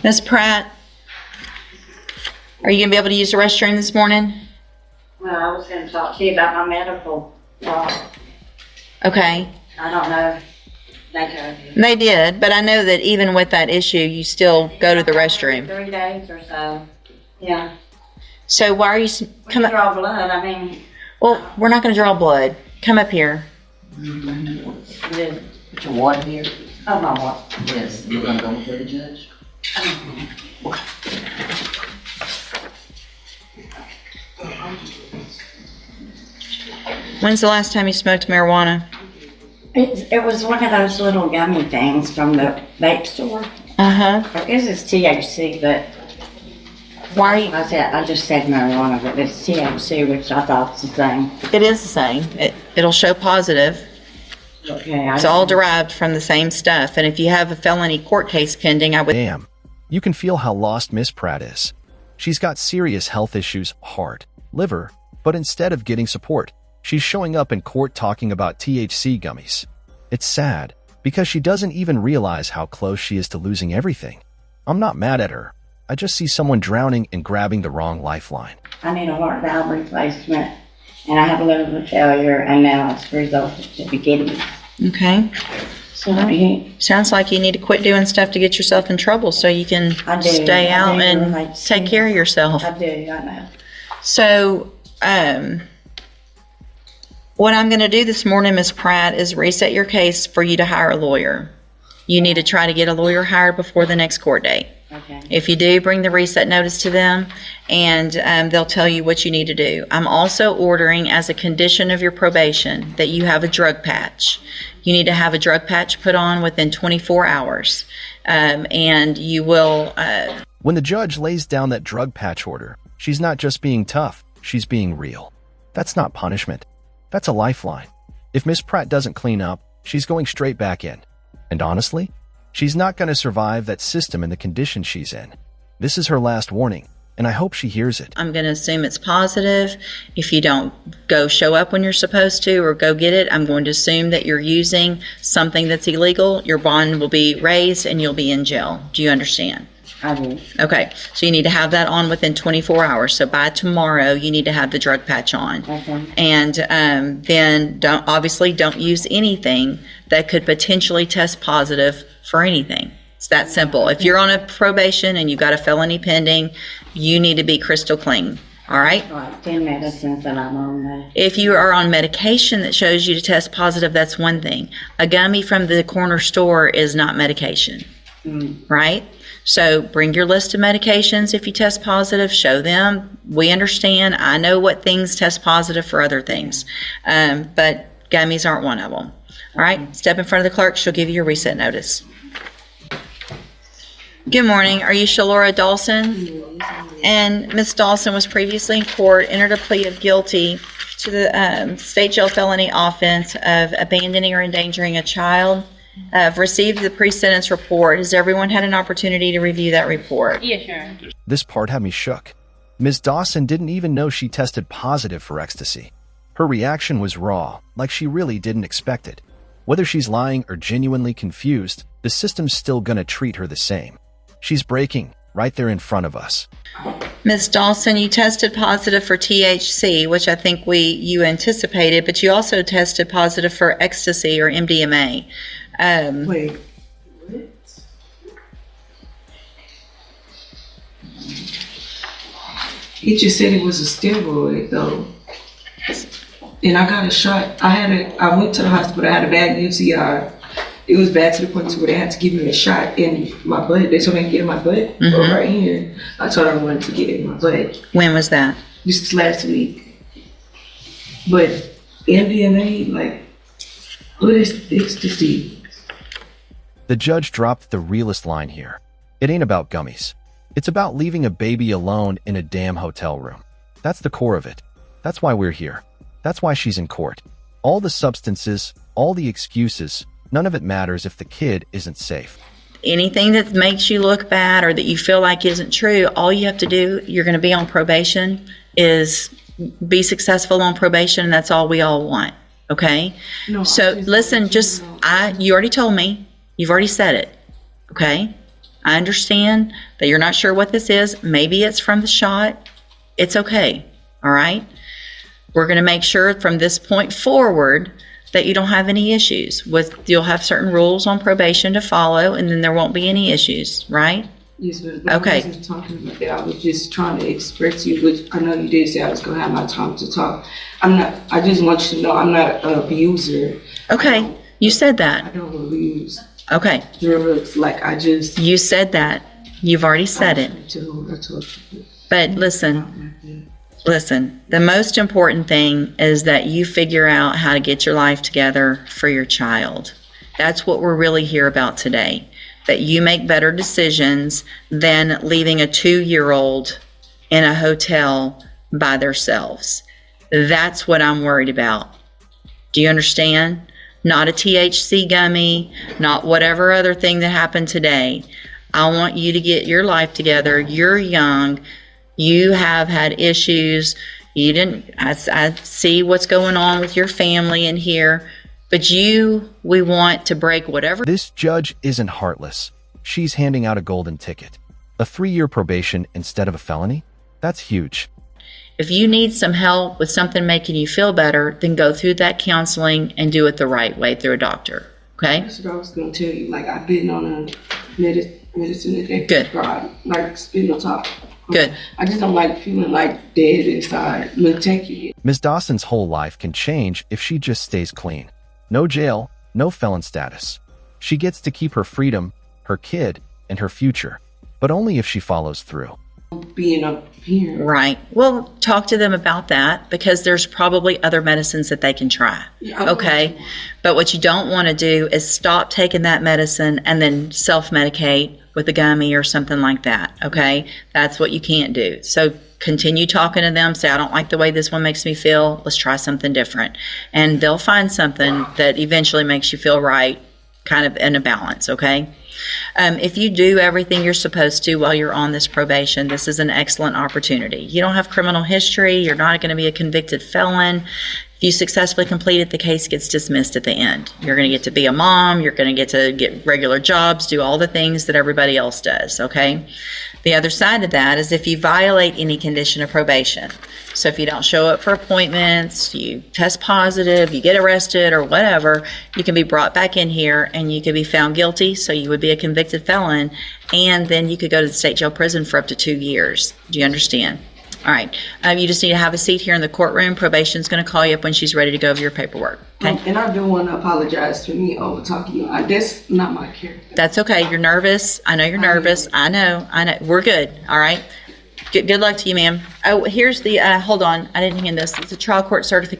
Miss Pratt, are you going to be able to use the restroom this morning? Well, I was going to talk to you about my medical. Okay. I don't know. They told you. They did, but I know that even with that issue, you still go to the restroom. 3 days or so. Yeah. So why are you Come draw blood. I mean. Well, we're not going to draw blood. Come up here. Put your water here. Oh, my what? Yes, you're gonna go before the judge. When's the last time you smoked marijuana? It was one of those little gummy things from the vape store. Uh-huh. I guess it's THC, but Why are you... I just said marijuana, but it's THC, which I thought was the same. It is the same. It'll show positive. Okay. It's all derived from the same stuff. And if you have a felony court case pending, I would... Damn. You can feel how lost Miss Pratt is. She's got serious health issues, heart, liver, but instead of getting support, she's showing up in court talking about THC gummies. It's sad, because she doesn't even realize how close she is to losing everything. I'm not mad at her. I just see someone drowning and grabbing the wrong lifeline. I need a heart valve replacement, and I have a liver failure, and now it's resulted to kidneys. Okay. So Sounds like you need to quit doing stuff to get yourself in trouble so you can stay out and take care of yourself. I do, I know. So, what I'm going to do this morning, Ms. Pratt, is reset your case for you to hire a lawyer. You need to try to get a lawyer hired before the next court date. Okay. If you do, bring the reset notice to them, and they'll tell you what you need to do. I'm also ordering, as a condition of your probation, that you have a drug patch. You need to have a drug patch put on within 24 hours, and you will... When the judge lays down that drug patch order, she's not just being tough, she's being real. That's not punishment. That's a lifeline. If Miss Pratt doesn't clean up, she's going straight back in. And honestly, she's not going to survive that system in the condition she's in. This is her last warning, and I hope she hears it. I'm going to assume it's positive. If you don't go show up when you're supposed to or go get it, I'm going to assume that you're using something that's illegal. Your bond will be raised and you'll be in jail. Do you understand? I do. Okay, so you need to have that on within 24 hours. So by tomorrow, you need to have the drug patch on. Okay. And then don't use anything that could potentially test positive for anything. It's that simple. If you're on a probation and you've got a felony pending, you need to be crystal clean. All right? Like 10 medicines that I'm on now. If you are on medication that shows you to test positive, that's one thing. A gummy from the corner store is not medication. Right? So bring your list of medications. If you test positive, show them. We understand. I know what things test positive for other things. But gummies aren't one of them. All right? Step in front of the clerk. She'll give you your reset notice. Good morning. Are you Shalora Dawson? And Ms. Dawson was previously in court, entered a plea of guilty to the state jail felony offense of abandoning or endangering a child. I've received the pre-sentence report. Has everyone had an opportunity to review that report? Yes, sure. This part had me shook. Ms. Dawson didn't even know she tested positive for ecstasy. Her reaction was raw, like she really didn't expect it. Whether she's lying or genuinely confused, the system's still gonna treat her the same. She's breaking right there in front of us. Ms. Dawson, you tested positive for THC, which I think you anticipated, but you also tested positive for ecstasy or MDMA. Wait, what? He just said it was a steroid though. And I got a shot. I went to the hospital, I had a bad UTI. It was bad to the point where they had to give me a shot in my butt. They told me to get in my butt, or right here. I told her I wanted to get it in my butt. When was that? Just last week. But MDMA, like, what is ecstasy? The judge dropped the realest line here. It ain't about gummies. It's about leaving a baby alone in a damn hotel room. That's the core of it. That's why we're here. That's why she's in court. All the substances, all the excuses, none of it matters if the kid isn't safe. Anything that makes you look bad or that you feel like isn't true, all you have to do, you're going to be on probation, is be successful on probation, and that's all we all want. Okay? No, so listen, you already told me. You've already said it. Okay? I understand that you're not sure what this is. Maybe it's from the shot. It's okay. All right? We're going to make sure from this point forward that you don't have any issues. You'll have certain rules on probation to follow, and then there won't be any issues, right? Yes, but Okay. I wasn't talking about that. I was just trying to express to you, which I know you did say I was going to have my time to talk. I just want you to know I'm not an abuser. Okay. You said I that. don't abuse Okay. drugs. Like, I just... You said that. You've already said it. I told you. But listen, the most important thing is that you figure out how to get your life together for your child. That's what we're really here about today. That you make better decisions than leaving a 2-year-old in a hotel by themselves. That's what I'm worried about. Do you understand? Not a THC gummy, not whatever other thing that happened today. I want you to get your life together. You're young. You have had issues. I see what's going on with your family in here. But we want to break whatever. This judge isn't heartless. She's handing out a golden ticket. A 3-year probation instead of a felony? That's huge. If you need some help with something making you feel better, then go through that counseling and do it the right way through a doctor. Okay? That's what I was going to tell you. Like, I've been on a medicine that Good. like spinal top. Good. I just don't like feeling like dead inside. Look, take it. Ms. Dawson's whole life can change if she just stays clean. No jail, no felon status. She gets to keep her freedom, her kid, and her future, but only if she follows through. Being up here. Right. Well, talk to them about that because there's probably other medicines that they can try. Yeah, Okay. But what you don't want to do is stop taking that medicine and then self-medicate with a gummy or something like that. Okay. That's what you can't do. So continue talking to them. Say, I don't like the way this one makes me feel. Let's try something different. And they'll find something that eventually makes you feel right, kind of in a balance. Okay. If you do everything you're supposed to while you're on this probation, this is an excellent opportunity. You don't have criminal history. You're not going to be a convicted felon. If you successfully complete it, the case gets dismissed at the end. You're going to get to be a mom. You're going to get regular jobs, do all the things that everybody else does, okay? The other side of that is if you violate any condition of probation. So if you don't show up for appointments, you test positive, you get arrested or whatever, you can be brought back in here and you could be found guilty. So you would be a convicted felon. And then you could go to the state jail prison for up to 2 years. Do you understand? All right. You just need to have a seat here in the courtroom. Probation's going to call you up when she's ready to go over your paperwork. Okay? And I do want to apologize for me over talking to you. That's not my character. That's okay. You're nervous. I know you're nervous. I know. We're good. All right. Good luck to you, ma'am. Oh, here's the, hold on. I didn't hand this. It's a trial court certificate.